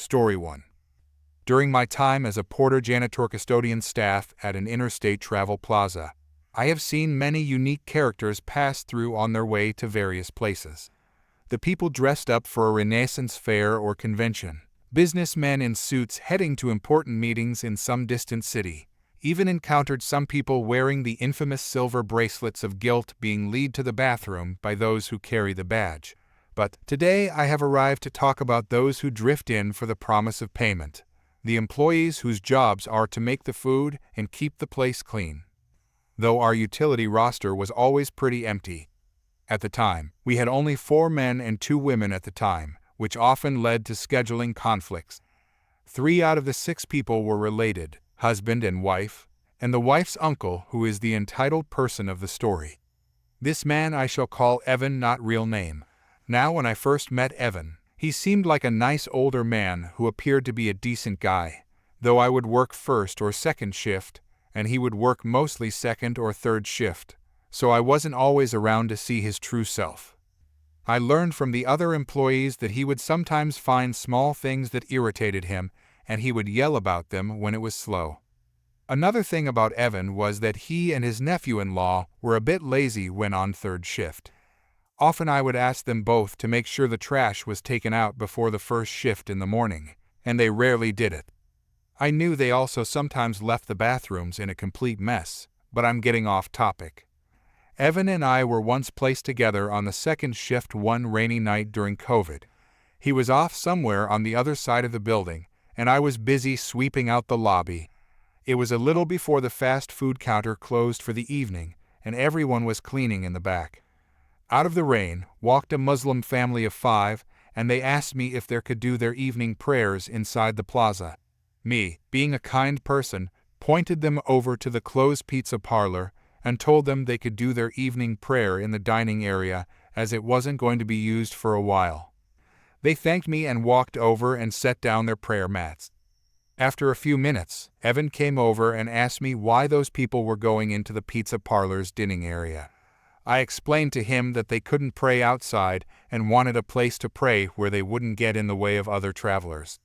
Story 1. During my time as a porter janitor custodian staff at an interstate travel plaza, I have seen many unique characters pass through on their way to various places. The people dressed up for a Renaissance fair or convention, businessmen in suits heading to important meetings in some distant city, even encountered some people wearing the infamous silver bracelets of guilt being led to the bathroom by those who carry the badge. But today I have arrived to talk about those who drift in for the promise of payment, the employees whose jobs are to make the food and keep the place clean. Though our utility roster was always pretty empty. At the time, we had only 4 men and 2 women at the time, which often led to scheduling conflicts. 3 out of the 6 people were related, husband and wife, and the wife's uncle, who is the entitled person of the story. This man I shall call Evan, not real name. Now, when I first met Evan, he seemed like a nice older man who appeared to be a decent guy, though I would work first or second shift, and he would work mostly second or third shift, so I wasn't always around to see his true self. I learned from the other employees that he would sometimes find small things that irritated him, and he would yell about them when it was slow. Another thing about Evan was that he and his nephew-in-law were a bit lazy when on third shift. Often I would ask them both to make sure the trash was taken out before the first shift in the morning, and they rarely did it. I knew they also sometimes left the bathrooms in a complete mess, but I'm getting off topic. Evan and I were once placed together on the second shift one rainy night during COVID. He was off somewhere on the other side of the building, and I was busy sweeping out the lobby. It was a little before the fast food counter closed for the evening, and everyone was cleaning in the back. Out of the rain walked a Muslim family of 5, and they asked me if they could do their evening prayers inside the plaza. Me, being a kind person, pointed them over to the closed pizza parlor and told them they could do their evening prayer in the dining area as it wasn't going to be used for a while. They thanked me and walked over and set down their prayer mats. After a few minutes, Evan came over and asked me why those people were going into the pizza parlor's dining area. I explained to him that they couldn't pray outside and wanted a place to pray where they wouldn't get in the way of other travelers.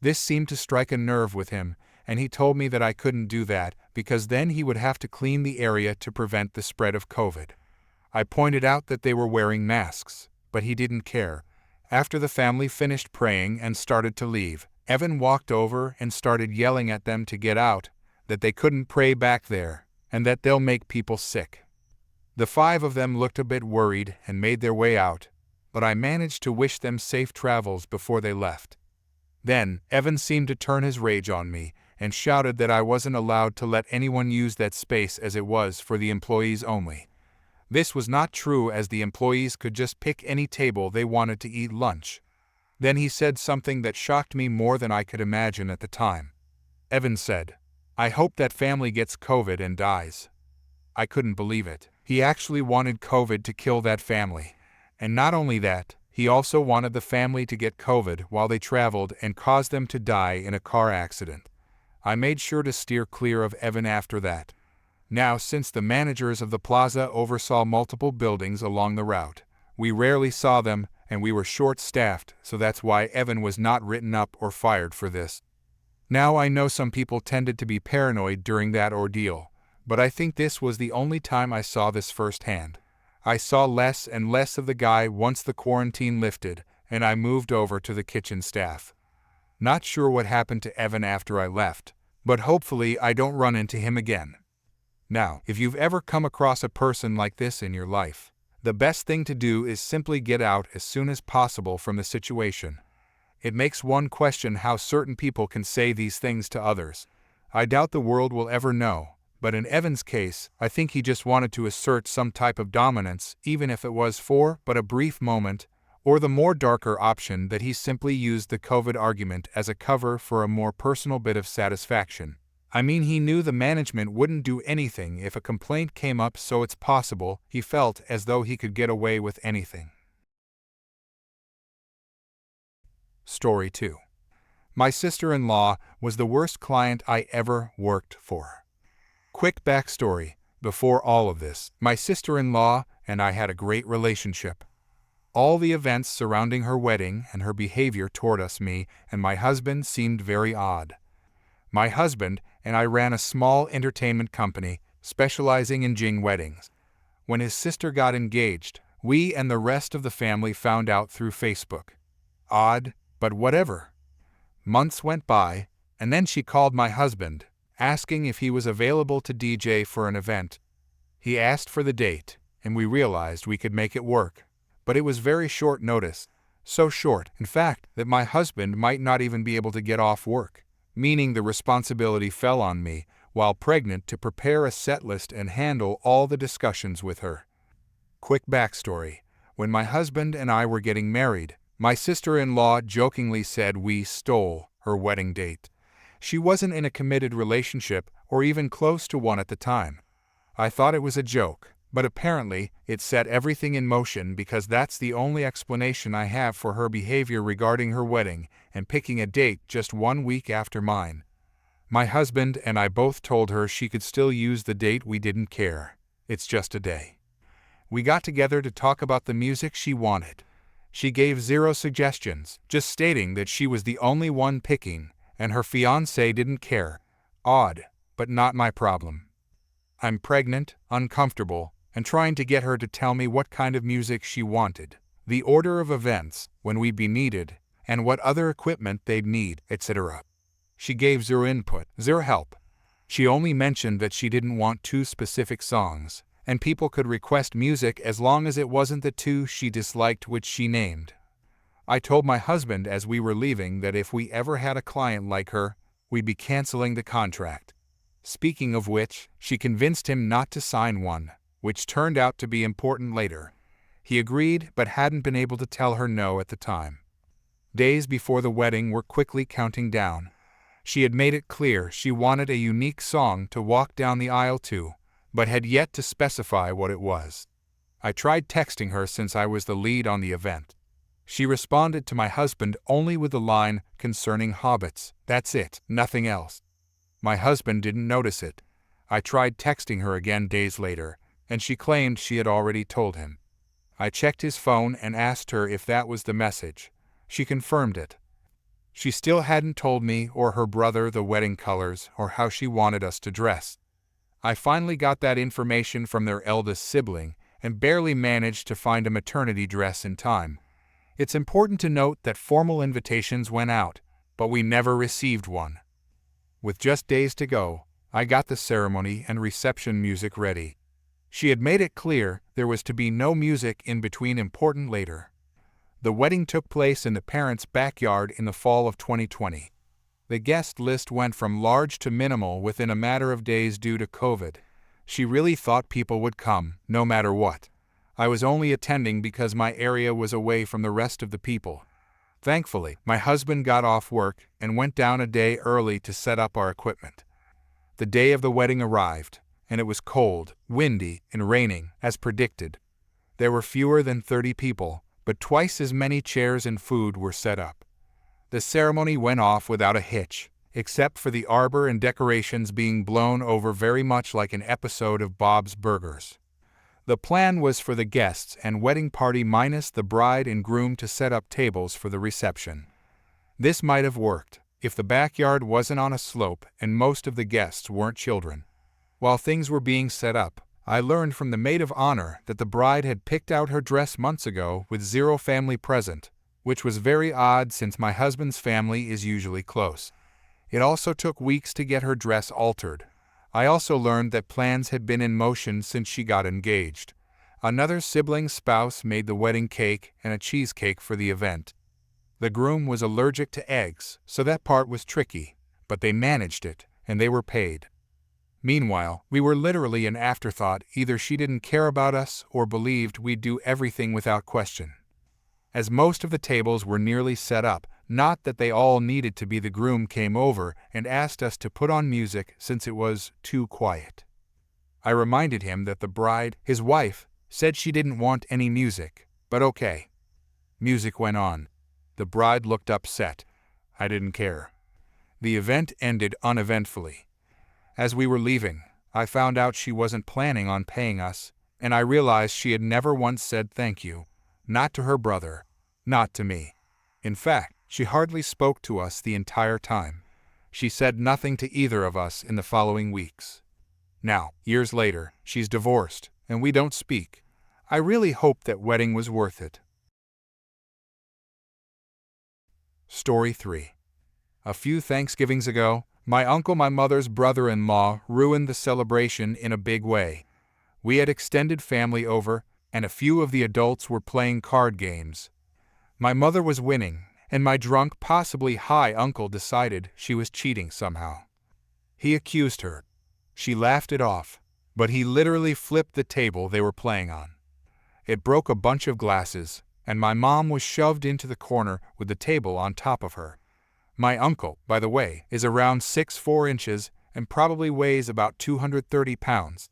This seemed to strike a nerve with him, and he told me that I couldn't do that because then he would have to clean the area to prevent the spread of COVID. I pointed out that they were wearing masks, but he didn't care. After the family finished praying and started to leave, Evan walked over and started yelling at them to get out, that they couldn't pray back there, and that they'll make people sick. The 5 of them looked a bit worried and made their way out, but I managed to wish them safe travels before they left. Then, Evan seemed to turn his rage on me and shouted that I wasn't allowed to let anyone use that space as it was for the employees only. This was not true, as the employees could just pick any table they wanted to eat lunch. Then he said something that shocked me more than I could imagine at the time. Evan said, "I hope that family gets COVID and dies." I couldn't believe it. He actually wanted COVID to kill that family. And not only that, he also wanted the family to get COVID while they traveled and cause them to die in a car accident. I made sure to steer clear of Evan after that. Now, since the managers of the plaza oversaw multiple buildings along the route, we rarely saw them, and we were short-staffed, so that's why Evan was not written up or fired for this. Now, I know some people tended to be paranoid during that ordeal, but I think this was the only time I saw this firsthand. I saw less and less of the guy once the quarantine lifted, and I moved over to the kitchen staff. Not sure what happened to Evan after I left, but hopefully I don't run into him again. Now, if you've ever come across a person like this in your life, the best thing to do is simply get out as soon as possible from the situation. It makes one question how certain people can say these things to others. I doubt the world will ever know. But in Evan's case, I think he just wanted to assert some type of dominance, even if it was for but a brief moment, or the more darker option that he simply used the COVID argument as a cover for a more personal bit of satisfaction. I mean, he knew the management wouldn't do anything if a complaint came up, so it's possible he felt as though he could get away with anything. Story 2. My sister-in-law was the worst client I ever worked for. Quick backstory. Before all of this, my sister-in-law and I had a great relationship. All the events surrounding her wedding and her behavior toward me and my husband seemed very odd. My husband and I ran a small entertainment company specializing in Jing weddings. When his sister got engaged, we and the rest of the family found out through Facebook. Odd, but whatever. Months went by, and then she called my husband, asking if he was available to DJ for an event. He asked for the date, and we realized we could make it work. But it was very short notice. So short, in fact, that my husband might not even be able to get off work, meaning the responsibility fell on me, while pregnant, to prepare a set list and handle all the discussions with her. Quick backstory. When my husband and I were getting married, my sister-in-law jokingly said we stole her wedding date. She wasn't in a committed relationship or even close to one at the time. I thought it was a joke, but apparently it set everything in motion because that's the only explanation I have for her behavior regarding her wedding and picking a date just 1 week after mine. My husband and I both told her she could still use the date, we didn't care. It's just a day. We got together to talk about the music she wanted. She gave 0 suggestions, just stating that she was the only one picking, and her fiancé didn't care. Odd, but not my problem. I'm pregnant, uncomfortable, and trying to get her to tell me what kind of music she wanted, the order of events, when we'd be needed, and what other equipment they'd need, etc. She gave 0 input, 0 help. She only mentioned that she didn't want 2 specific songs, and people could request music as long as it wasn't the 2 she disliked, which she named. I told my husband as we were leaving that if we ever had a client like her, we'd be canceling the contract. Speaking of which, she convinced him not to sign one, which turned out to be important later. He agreed but hadn't been able to tell her no at the time. Days before the wedding were quickly counting down. She had made it clear she wanted a unique song to walk down the aisle to, but had yet to specify what it was. I tried texting her since I was the lead on the event. She responded to my husband only with the line concerning hobbits, "That's it, nothing else." My husband didn't notice it. I tried texting her again days later, and she claimed she had already told him. I checked his phone and asked her if that was the message. She confirmed it. She still hadn't told me or her brother the wedding colors or how she wanted us to dress. I finally got that information from their eldest sibling and barely managed to find a maternity dress in time. It's important to note that formal invitations went out, but we never received one. With just days to go, I got the ceremony and reception music ready. She had made it clear there was to be no music in between important later. The wedding took place in the parents' backyard in the fall of 2020. The guest list went from large to minimal within a matter of days due to COVID. She really thought people would come, no matter what. I was only attending because my area was away from the rest of the people. Thankfully, my husband got off work and went down a day early to set up our equipment. The day of the wedding arrived, and it was cold, windy, and raining, as predicted. There were fewer than 30 people, but twice as many chairs and food were set up. The ceremony went off without a hitch, except for the arbor and decorations being blown over very much like an episode of Bob's Burgers. The plan was for the guests and wedding party minus the bride and groom to set up tables for the reception. This might have worked if the backyard wasn't on a slope and most of the guests weren't children. While things were being set up, I learned from the maid of honor that the bride had picked out her dress months ago with 0 family present, which was very odd since my husband's family is usually close. It also took weeks to get her dress altered. I also learned that plans had been in motion since she got engaged. Another sibling's spouse made the wedding cake and a cheesecake for the event. The groom was allergic to eggs, so that part was tricky, but they managed it, and they were paid. Meanwhile, we were literally an afterthought. Either she didn't care about us or believed we'd do everything without question. As most of the tables were nearly set up, not that they all needed to be, the groom came over and asked us to put on music since it was too quiet. I reminded him that the bride, his wife, said she didn't want any music, but okay. Music went on. The bride looked upset. I didn't care. The event ended uneventfully. As we were leaving, I found out she wasn't planning on paying us, and I realized she had never once said thank you. Not to her brother. Not to me. In fact, she hardly spoke to us the entire time. She said nothing to either of us in the following weeks. Now, years later, she's divorced, and we don't speak. I really hope that wedding was worth it. Story 3. A few Thanksgivings ago, my uncle, my mother's brother-in-law, ruined the celebration in a big way. We had extended family over, and a few of the adults were playing card games. My mother was winning, and my drunk, possibly high uncle decided she was cheating somehow. He accused her. She laughed it off, but he literally flipped the table they were playing on. It broke a bunch of glasses, and my mom was shoved into the corner with the table on top of her. My uncle, by the way, is around 6'4" and probably weighs about 230 pounds.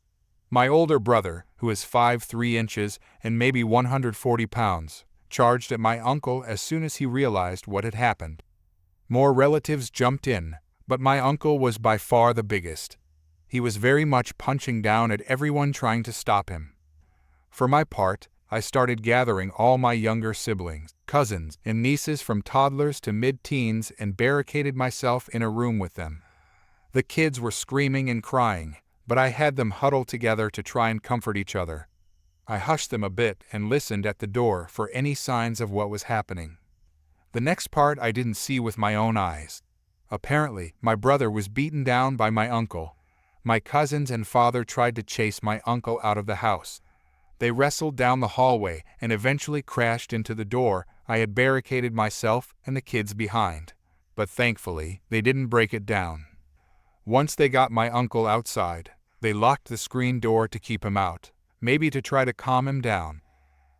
My older brother, who is 5'3" and maybe 140 pounds, charged at my uncle as soon as he realized what had happened. More relatives jumped in, but my uncle was by far the biggest. He was very much punching down at everyone trying to stop him. For my part, I started gathering all my younger siblings, cousins, and nieces from toddlers to mid-teens and barricaded myself in a room with them. The kids were screaming and crying, but I had them huddle together to try and comfort each other. I hushed them a bit and listened at the door for any signs of what was happening. The next part I didn't see with my own eyes. Apparently, my brother was beaten down by my uncle. My cousins and father tried to chase my uncle out of the house. They wrestled down the hallway and eventually crashed into the door I had barricaded myself and the kids behind. But thankfully, they didn't break it down. Once they got my uncle outside, they locked the screen door to keep him out, maybe to try to calm him down.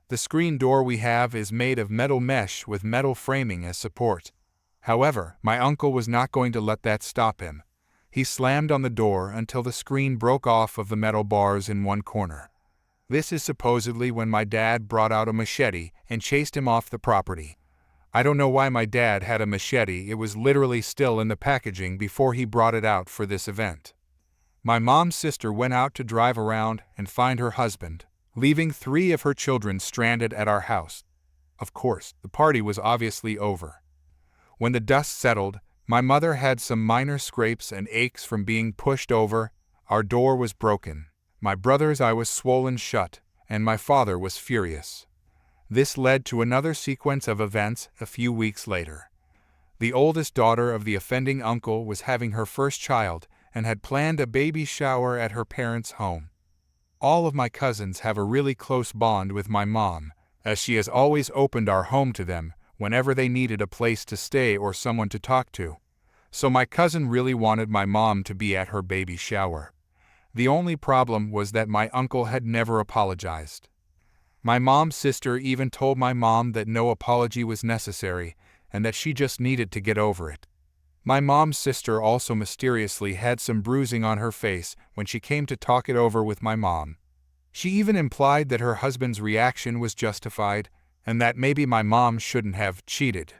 The screen door we have is made of metal mesh with metal framing as support. However, my uncle was not going to let that stop him. He slammed on the door until the screen broke off of the metal bars in one corner. This is supposedly when my dad brought out a machete and chased him off the property. I don't know why my dad had a machete. It was literally still in the packaging before he brought it out for this event. My mom's sister went out to drive around and find her husband, leaving 3 of her children stranded at our house. Of course, the party was obviously over. When the dust settled, my mother had some minor scrapes and aches from being pushed over. Our door was broken. My brother's eye was swollen shut, and my father was furious. This led to another sequence of events a few weeks later. The oldest daughter of the offending uncle was having her first child and had planned a baby shower at her parents' home. All of my cousins have a really close bond with my mom, as she has always opened our home to them whenever they needed a place to stay or someone to talk to. So my cousin really wanted my mom to be at her baby shower. The only problem was that my uncle had never apologized. My mom's sister even told my mom that no apology was necessary and that she just needed to get over it. My mom's sister also mysteriously had some bruising on her face when she came to talk it over with my mom. She even implied that her husband's reaction was justified and that maybe my mom shouldn't have cheated.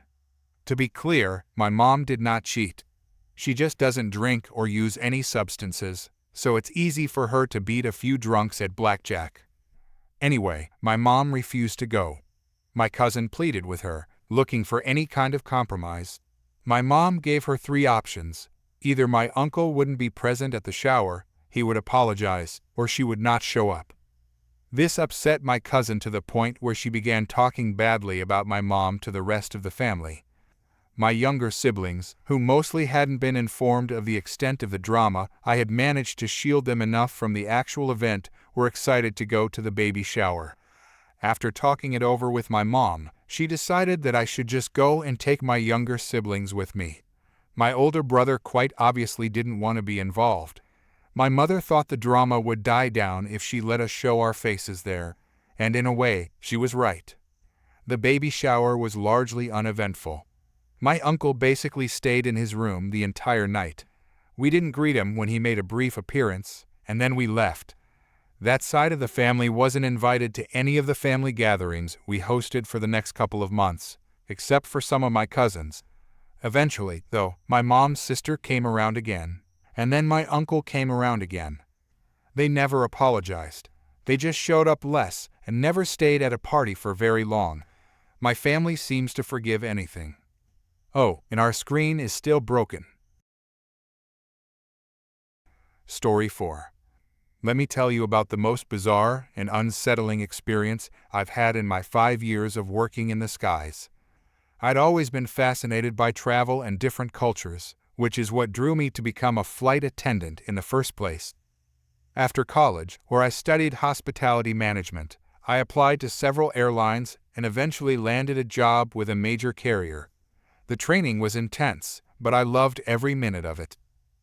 To be clear, my mom did not cheat. She just doesn't drink or use any substances, so it's easy for her to beat a few drunks at blackjack. Anyway, my mom refused to go. My cousin pleaded with her, looking for any kind of compromise. My mom gave her 3 options. Either my uncle wouldn't be present at the shower, he would apologize, or she would not show up. This upset my cousin to the point where she began talking badly about my mom to the rest of the family. My younger siblings, who mostly hadn't been informed of the extent of the drama I had managed to shield them enough from the actual event, were excited to go to the baby shower. After talking it over with my mom, she decided that I should just go and take my younger siblings with me. My older brother quite obviously didn't want to be involved. My mother thought the drama would die down if she let us show our faces there, and in a way, she was right. The baby shower was largely uneventful. My uncle basically stayed in his room the entire night. We didn't greet him when he made a brief appearance, and then we left. That side of the family wasn't invited to any of the family gatherings we hosted for the next couple of months, except for some of my cousins. Eventually, though, my mom's sister came around again, and then my uncle came around again. They never apologized. They just showed up less and never stayed at a party for very long. My family seems to forgive anything. Oh, and our screen is still broken. Story 4. Let me tell you about the most bizarre and unsettling experience I've had in my 5 years of working in the skies. I'd always been fascinated by travel and different cultures, which is what drew me to become a flight attendant in the first place. After college, where I studied hospitality management, I applied to several airlines and eventually landed a job with a major carrier. The training was intense, but I loved every minute of it.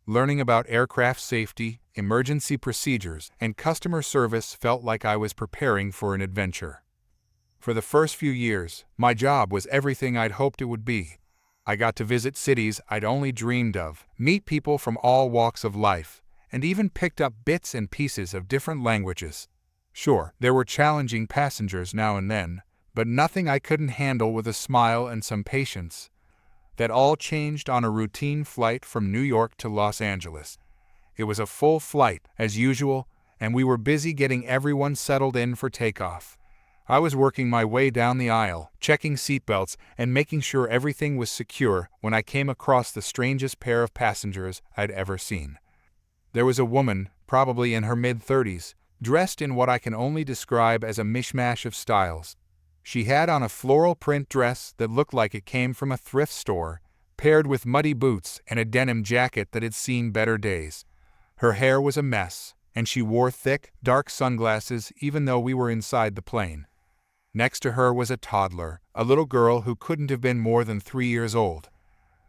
Learning about aircraft safety, emergency procedures, and customer service felt like I was preparing for an adventure. For the first few years, my job was everything I'd hoped it would be. I got to visit cities I'd only dreamed of, meet people from all walks of life, and even picked up bits and pieces of different languages. Sure, there were challenging passengers now and then, but nothing I couldn't handle with a smile and some patience. That all changed on a routine flight from New York to Los Angeles. It was a full flight, as usual, and we were busy getting everyone settled in for takeoff. I was working my way down the aisle, checking seatbelts and making sure everything was secure when I came across the strangest pair of passengers I'd ever seen. There was a woman, probably in her mid-30s, dressed in what I can only describe as a mishmash of styles. She had on a floral print dress that looked like it came from a thrift store, paired with muddy boots and a denim jacket that had seen better days. Her hair was a mess, and she wore thick, dark sunglasses even though we were inside the plane. Next to her was a toddler, a little girl who couldn't have been more than 3 years old.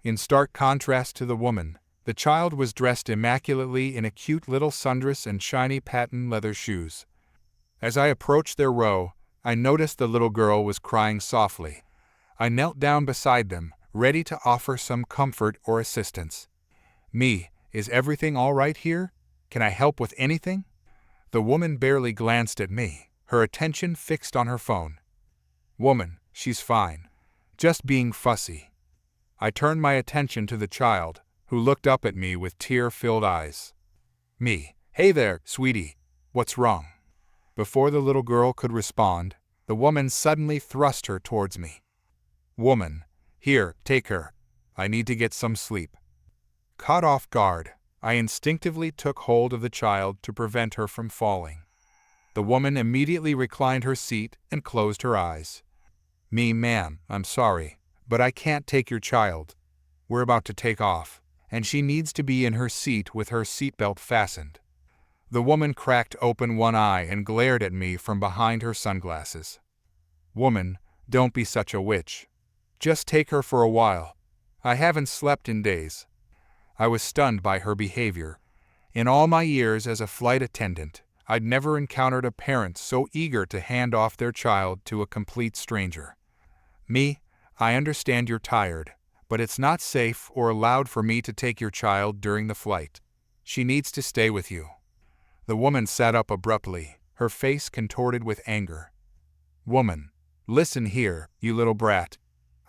In stark contrast to the woman, the child was dressed immaculately in a cute little sundress and shiny patent leather shoes. As I approached their row, I noticed the little girl was crying softly. I knelt down beside them, ready to offer some comfort or assistance. "Me, is everything all right here? Can I help with anything?" The woman barely glanced at me, her attention fixed on her phone. "Woman, she's fine. Just being fussy." I turned my attention to the child, who looked up at me with tear-filled eyes. Me, "Hey there, sweetie. What's wrong?" Before the little girl could respond, the woman suddenly thrust her towards me. "Woman, here, take her. I need to get some sleep." Caught off guard, I instinctively took hold of the child to prevent her from falling. The woman immediately reclined her seat and closed her eyes. "Me, ma'am, I'm sorry, but I can't take your child. We're about to take off, and she needs to be in her seat with her seatbelt fastened." The woman cracked open one eye and glared at me from behind her sunglasses. "Woman, don't be such a witch. Just take her for a while. I haven't slept in days." I was stunned by her behavior. In all my years as a flight attendant, I'd never encountered a parent so eager to hand off their child to a complete stranger. "Me, I understand you're tired, but it's not safe or allowed for me to take your child during the flight. She needs to stay with you." The woman sat up abruptly, her face contorted with anger. "Woman, listen here, you little brat.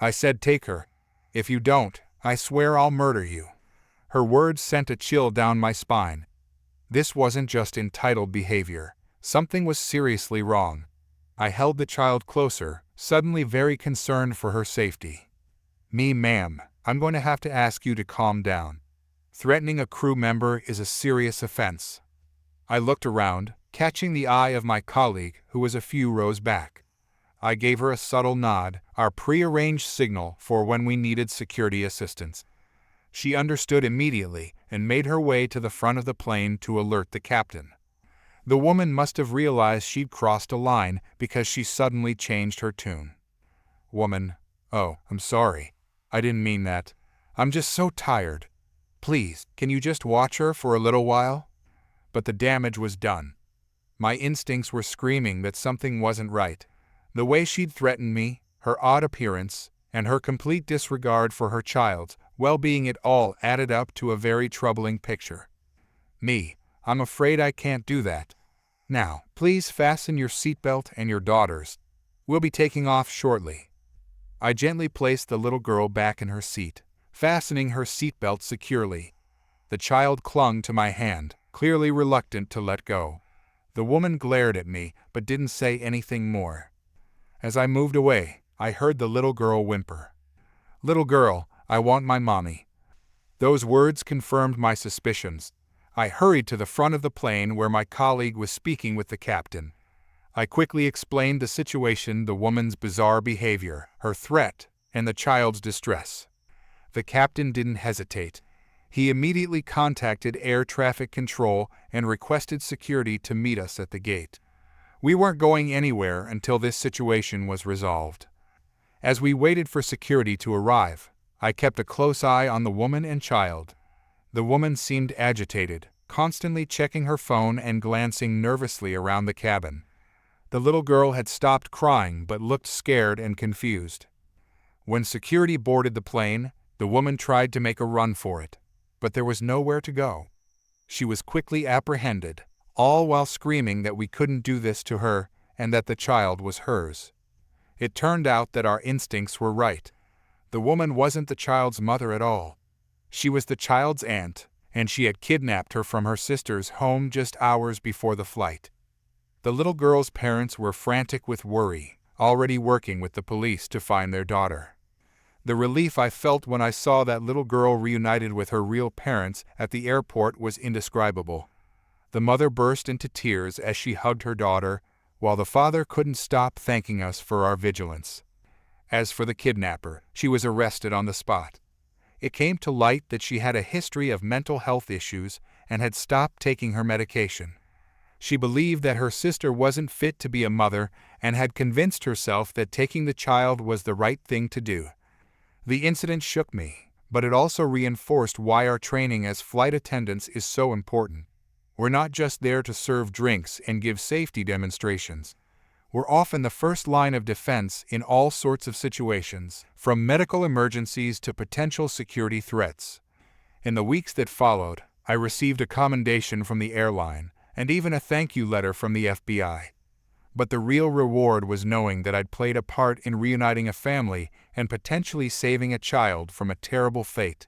I said take her. If you don't, I swear I'll murder you." Her words sent a chill down my spine. This wasn't just entitled behavior. Something was seriously wrong. I held the child closer, suddenly very concerned for her safety. "Me, ma'am, I'm going to have to ask you to calm down. Threatening a crew member is a serious offense." I looked around, catching the eye of my colleague who was a few rows back. I gave her a subtle nod, our pre-arranged signal for when we needed security assistance. She understood immediately and made her way to the front of the plane to alert the captain. The woman must have realized she'd crossed a line because she suddenly changed her tune. "Woman, oh, I'm sorry. I didn't mean that. I'm just so tired. Please, can you just watch her for a little while?" But the damage was done. My instincts were screaming that something wasn't right. The way she'd threatened me, her odd appearance, and her complete disregard for her child's well-being, it all added up to a very troubling picture. "Me, I'm afraid I can't do that. Now, please fasten your seatbelt and your daughter's. We'll be taking off shortly." I gently placed the little girl back in her seat, fastening her seatbelt securely. The child clung to my hand, clearly reluctant to let go. The woman glared at me, but didn't say anything more. As I moved away, I heard the little girl whimper. "Little girl, I want my mommy." Those words confirmed my suspicions. I hurried to the front of the plane where my colleague was speaking with the captain. I quickly explained the situation, the woman's bizarre behavior, her threat, and the child's distress. The captain didn't hesitate. He immediately contacted air traffic control and requested security to meet us at the gate. We weren't going anywhere until this situation was resolved. As we waited for security to arrive, I kept a close eye on the woman and child. The woman seemed agitated, constantly checking her phone and glancing nervously around the cabin. The little girl had stopped crying but looked scared and confused. When security boarded the plane, the woman tried to make a run for it, but there was nowhere to go. She was quickly apprehended, all while screaming that we couldn't do this to her and that the child was hers. It turned out that our instincts were right. The woman wasn't the child's mother at all. She was the child's aunt, and she had kidnapped her from her sister's home just hours before the flight. The little girl's parents were frantic with worry, already working with the police to find their daughter. The relief I felt when I saw that little girl reunited with her real parents at the airport was indescribable. The mother burst into tears as she hugged her daughter, while the father couldn't stop thanking us for our vigilance. As for the kidnapper, she was arrested on the spot. It came to light that she had a history of mental health issues and had stopped taking her medication. She believed that her sister wasn't fit to be a mother and had convinced herself that taking the child was the right thing to do. The incident shook me, but it also reinforced why our training as flight attendants is so important. We're not just there to serve drinks and give safety demonstrations. We're often the first line of defense in all sorts of situations, from medical emergencies to potential security threats. In the weeks that followed, I received a commendation from the airline and even a thank you letter from the FBI. But the real reward was knowing that I'd played a part in reuniting a family and potentially saving a child from a terrible fate.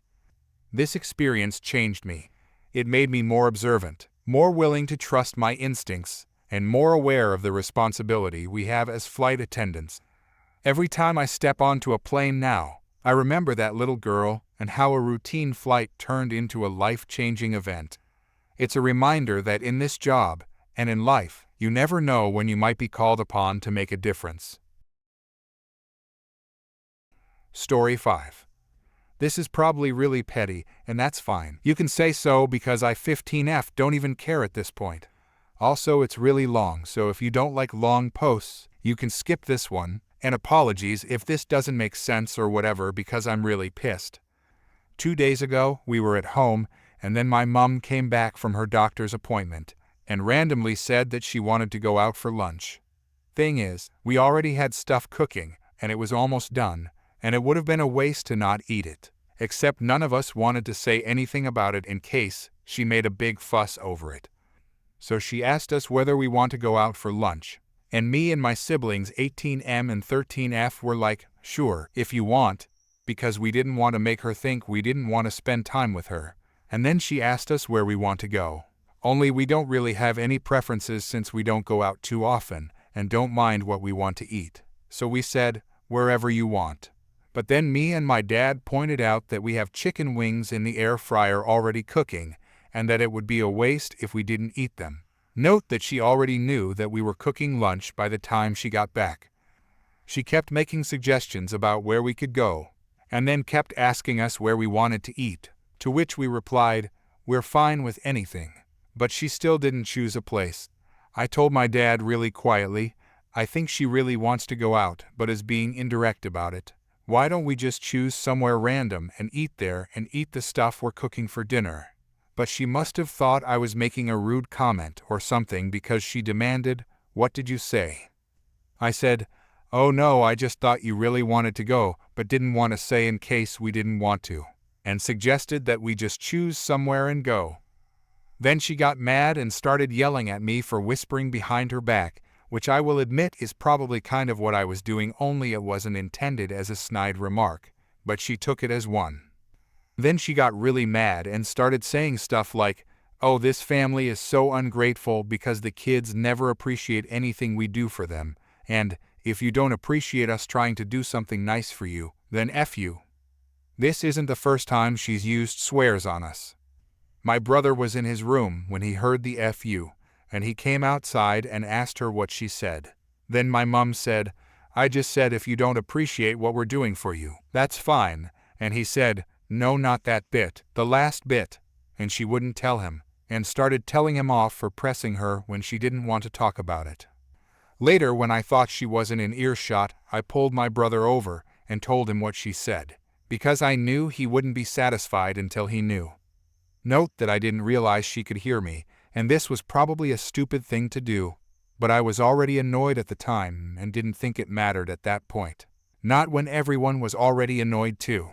This experience changed me. It made me more observant, more willing to trust my instincts, and more aware of the responsibility we have as flight attendants. Every time I step onto a plane now, I remember that little girl and how a routine flight turned into a life-changing event. It's a reminder that in this job, and in life, you never know when you might be called upon to make a difference. Story 5. This is probably really petty, and that's fine. You can say so because I 15F don't even care at this point. Also, it's really long, so if you don't like long posts, you can skip this one, and apologies if this doesn't make sense or whatever because I'm really pissed. 2 days ago, we were at home, and then my mom came back from her doctor's appointment and randomly said that she wanted to go out for lunch. Thing is, we already had stuff cooking, and it was almost done, and it would have been a waste to not eat it, except none of us wanted to say anything about it in case she made a big fuss over it. So she asked us whether we want to go out for lunch, and me and my siblings 18M and 13F were like, sure, if you want, because we didn't want to make her think we didn't want to spend time with her. And then she asked us where we want to go. Only we don't really have any preferences since we don't go out too often and don't mind what we want to eat. So we said, wherever you want. But then me and my dad pointed out that we have chicken wings in the air fryer already cooking and that it would be a waste if we didn't eat them. Note that she already knew that we were cooking lunch by the time she got back. She kept making suggestions about where we could go, and then kept asking us where we wanted to eat, to which we replied, we're fine with anything. But she still didn't choose a place. I told my dad really quietly, I think she really wants to go out, but is being indirect about it. Why don't we just choose somewhere random and eat there and eat the stuff we're cooking for dinner? But she must have thought I was making a rude comment or something because she demanded, what did you say? I said, oh no, I just thought you really wanted to go, but didn't want to say in case we didn't want to, and suggested that we just choose somewhere and go. Then she got mad and started yelling at me for whispering behind her back, which I will admit is probably kind of what I was doing, only it wasn't intended as a snide remark, but she took it as one. Then she got really mad and started saying stuff like, Oh, this family is so ungrateful because the kids never appreciate anything we do for them, and if you don't appreciate us trying to do something nice for you, then F you. This isn't the first time she's used swears on us. My brother was in his room when he heard the F.U., and he came outside and asked her what she said. Then my mum said, "I just said if you don't appreciate what we're doing for you, that's fine." And he said, "No, not that bit, the last bit." And she wouldn't tell him, and started telling him off for pressing her when she didn't want to talk about it. Later, when I thought she wasn't in earshot, I pulled my brother over and told him what she said, because I knew he wouldn't be satisfied until he knew. Note that I didn't realize she could hear me, and this was probably a stupid thing to do, but I was already annoyed at the time and didn't think it mattered at that point. Not when everyone was already annoyed too.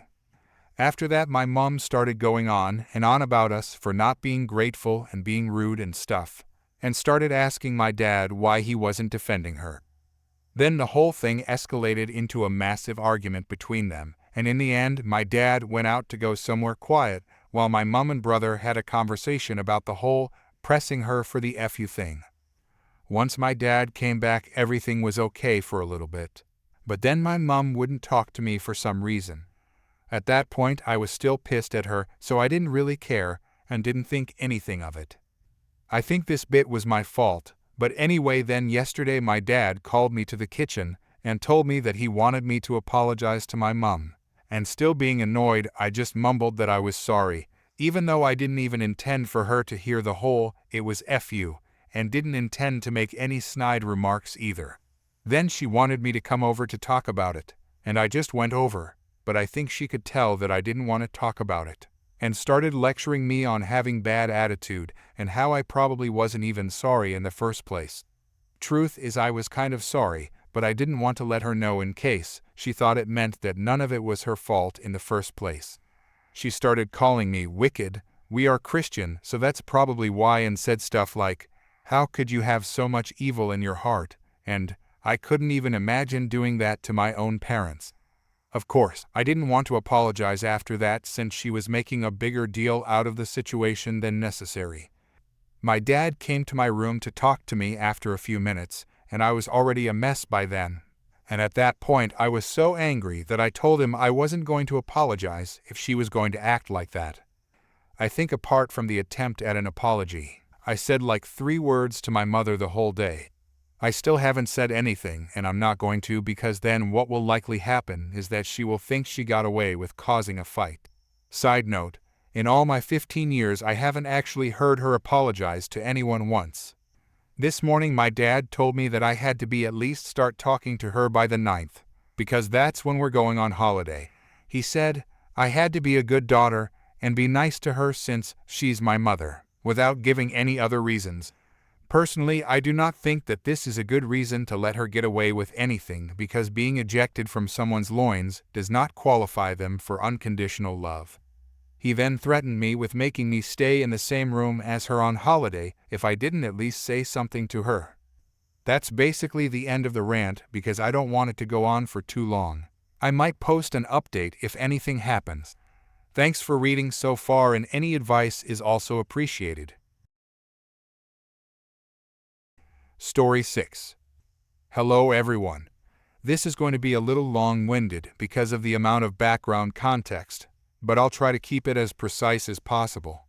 After that, my mom started going on and on about us for not being grateful and being rude and stuff, and started asking my dad why he wasn't defending her. Then the whole thing escalated into a massive argument between them, and in the end, my dad went out to go somewhere quiet while my mum and brother had a conversation about the whole pressing her for the FU thing. Once my dad came back, everything was okay for a little bit. But then my mum wouldn't talk to me for some reason. At that point, I was still pissed at her, so I didn't really care and didn't think anything of it. I think this bit was my fault, but anyway, then yesterday my dad called me to the kitchen and told me that he wanted me to apologize to my mum. And still being annoyed, I just mumbled that I was sorry, even though I didn't even intend for her to hear the whole "it was F you," and didn't intend to make any snide remarks either. Then she wanted me to come over to talk about it, and I just went over, but I think she could tell that I didn't want to talk about it, and started lecturing me on having bad attitude and how I probably wasn't even sorry in the first place. Truth is, I was kind of sorry, but I didn't want to let her know in case she thought it meant that none of it was her fault in the first place. She started calling me wicked. We are Christian, so that's probably why, and said stuff like, "How could you have so much evil in your heart?" and "I couldn't even imagine doing that to my own parents." Of course, I didn't want to apologize after that since she was making a bigger deal out of the situation than necessary. My dad came to my room to talk to me after a few minutes, and I was already a mess by then. And at that point, I was so angry that I told him I wasn't going to apologize if she was going to act like that. I think apart from the attempt at an apology, I said like 3 words to my mother the whole day. I still haven't said anything, and I'm not going to, because then what will likely happen is that she will think she got away with causing a fight. Side note, in all my 15 years I haven't actually heard her apologize to anyone once. This morning my dad told me that I had to be at least start talking to her by the 9th, because that's when we're going on holiday. He said I had to be a good daughter and be nice to her since she's my mother, without giving any other reasons. Personally, I do not think that this is a good reason to let her get away with anything, because being ejected from someone's loins does not qualify them for unconditional love. He then threatened me with making me stay in the same room as her on holiday if I didn't at least say something to her. That's basically the end of the rant, because I don't want it to go on for too long. I might post an update if anything happens. Thanks for reading so far, and any advice is also appreciated. Story 6. Hello everyone. This is going to be a little long-winded because of the amount of background context, but I'll try to keep it as precise as possible.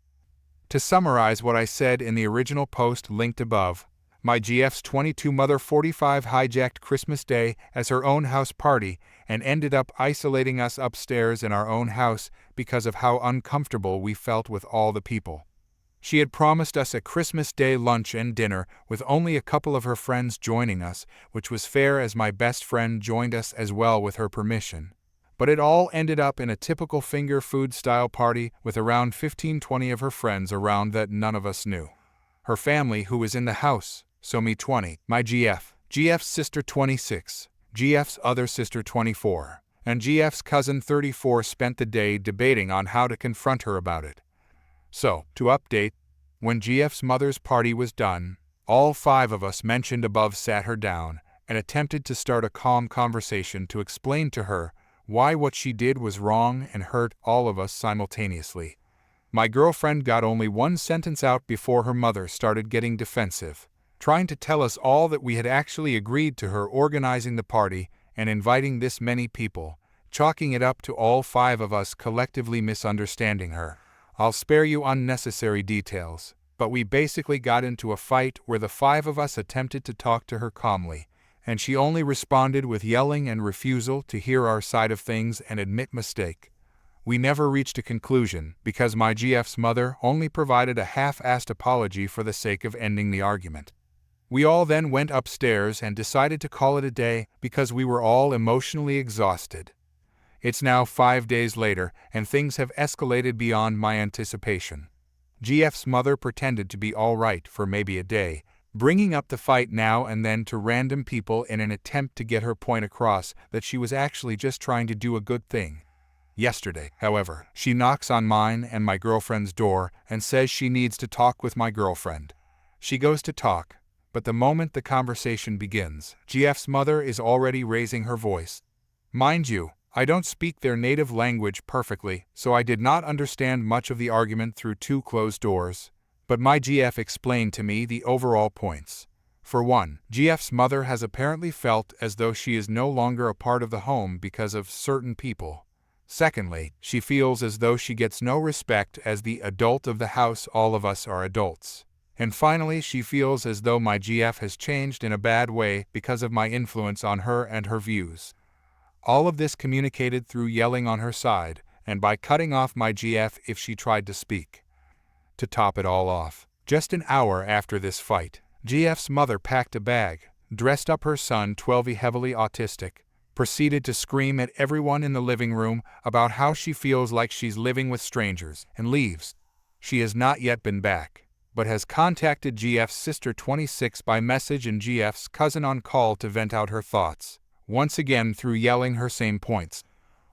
To summarize what I said in the original post linked above, my GF's 22 mother 45 hijacked Christmas Day as her own house party and ended up isolating us upstairs in our own house because of how uncomfortable we felt with all the people. She had promised us a Christmas Day lunch and dinner with only a couple of her friends joining us, which was fair as my best friend joined us as well with her permission. But it all ended up in a typical finger food style party with around 15-20 of her friends around that none of us knew. Her family, who was in the house, so me 20, my GF's sister 26, GF's other sister 24, and GF's cousin 34 spent the day debating on how to confront her about it. So, to update, when GF's mother's party was done, all 5 of us mentioned above sat her down and attempted to start a calm conversation to explain to her why what she did was wrong and hurt all of us simultaneously. My girlfriend got only one sentence out before her mother started getting defensive, trying to tell us all that we had actually agreed to her organizing the party and inviting this many people, chalking it up to all 5 of us collectively misunderstanding her. I'll spare you unnecessary details, but we basically got into a fight where the 5 of us attempted to talk to her calmly, and she only responded with yelling and refusal to hear our side of things and admit mistake. We never reached a conclusion because my GF's mother only provided a half-assed apology for the sake of ending the argument. We all then went upstairs and decided to call it a day because we were all emotionally exhausted. It's now 5 days later and things have escalated beyond my anticipation. GF's mother pretended to be all right for maybe a day, bringing up the fight now and then to random people in an attempt to get her point across that she was actually just trying to do a good thing. Yesterday, however, she knocks on mine and my girlfriend's door and says she needs to talk with my girlfriend. She goes to talk, but the moment the conversation begins, GF's mother is already raising her voice. Mind you, I don't speak their native language perfectly, so I did not understand much of the argument through 2 closed doors, but my GF explained to me the overall points. For one, GF's mother has apparently felt as though she is no longer a part of the home because of certain people. Secondly, she feels as though she gets no respect as the adult of the house. All of us are adults. And finally, she feels as though my GF has changed in a bad way because of my influence on her and her views. All of this communicated through yelling on her side and by cutting off my GF if she tried to speak. To top it all off, just an hour after this fight, GF's mother packed a bag, dressed up her son, 12, heavily autistic, proceeded to scream at everyone in the living room about how she feels like she's living with strangers, and leaves. She has not yet been back, but has contacted GF's sister, 26, by message and GF's cousin on call to vent out her thoughts, once again through yelling her same points.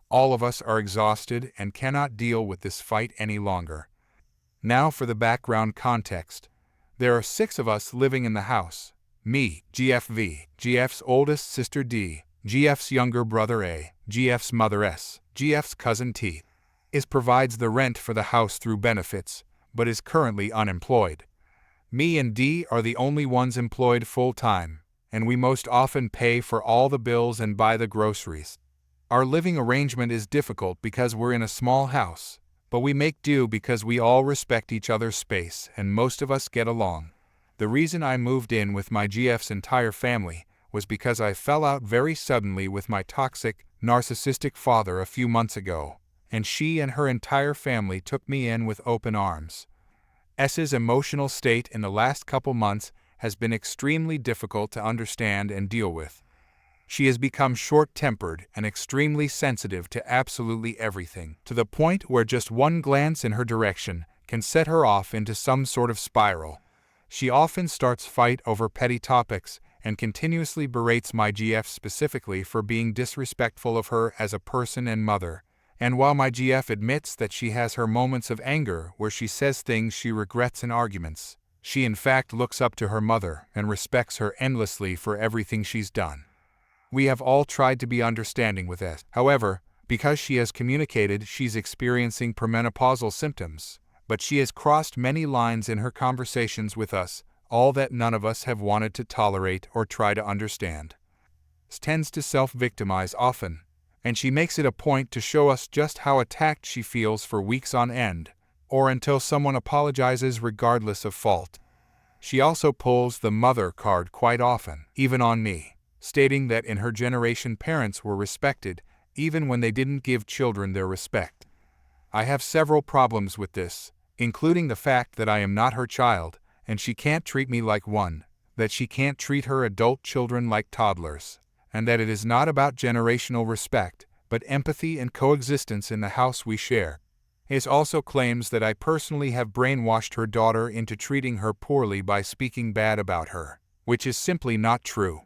All of us are exhausted and cannot deal with this fight any longer. Now for the background context. There are 6 of us living in the house. Me, GFV, GF's oldest sister D, GF's younger brother A, GF's mother S, GF's cousin T. Provides the rent for the house through benefits, but is currently unemployed. Me and D are the only ones employed full-time, and we most often pay for all the bills and buy the groceries. Our living arrangement is difficult because we're in a small house, but we make do because we all respect each other's space and most of us get along. The reason I moved in with my GF's entire family was because I fell out very suddenly with my toxic, narcissistic father a few months ago, and she and her entire family took me in with open arms. S's emotional state in the last couple months has been extremely difficult to understand and deal with. She has become short-tempered and extremely sensitive to absolutely everything, to the point where just one glance in her direction can set her off into some sort of spiral. She often starts fight over petty topics and continuously berates my GF specifically for being disrespectful of her as a person and mother. And while my GF admits that she has her moments of anger where she says things she regrets in arguments, she in fact looks up to her mother and respects her endlessly for everything she's done. We have all tried to be understanding with S. However, because she has communicated she's experiencing premenopausal symptoms, but she has crossed many lines in her conversations with us, all that none of us have wanted to tolerate or try to understand. S tends to self-victimize often, and she makes it a point to show us just how attacked she feels for weeks on end, or until someone apologizes regardless of fault. She also pulls the mother card quite often, even on me, stating that in her generation parents were respected, even when they didn't give children their respect. I have several problems with this, including the fact that I am not her child, and she can't treat me like one, that she can't treat her adult children like toddlers, and that it is not about generational respect, but empathy and coexistence in the house we share. It also claims that I personally have brainwashed her daughter into treating her poorly by speaking bad about her, which is simply not true.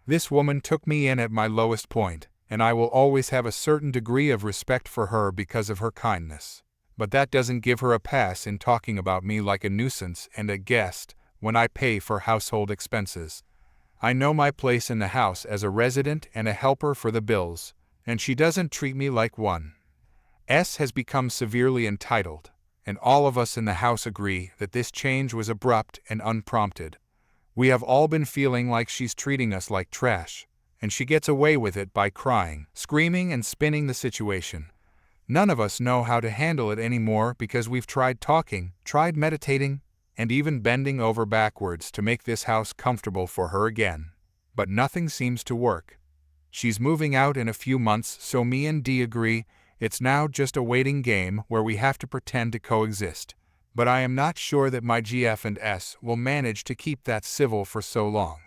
This woman took me in at my lowest point, and I will always have a certain degree of respect for her because of her kindness. But that doesn't give her a pass in talking about me like a nuisance and a guest when I pay for household expenses. I know my place in the house as a resident and a helper for the bills, and she doesn't treat me like one. S has become severely entitled, and all of us in the house agree that this change was abrupt and unprompted. We have all been feeling like she's treating us like trash, and she gets away with it by crying, screaming, and spinning the situation. None of us know how to handle it anymore because we've tried talking, tried meditating, and even bending over backwards to make this house comfortable for her again. But nothing seems to work. She's moving out in a few months, so me and Dee agree it's now just a waiting game where we have to pretend to coexist. But I am not sure that my GF and S will manage to keep that civil for so long.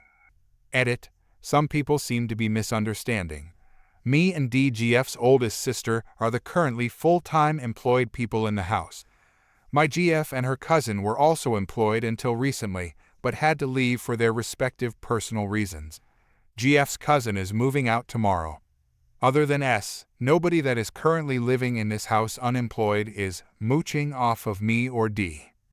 Edit. Some people seem to be misunderstanding. Me and DGF's oldest sister are the currently full-time employed people in the house. My GF and her cousin were also employed until recently, but had to leave for their respective personal reasons. GF's cousin is moving out tomorrow. Other than S, nobody that is currently living in this house unemployed is mooching off of me or D.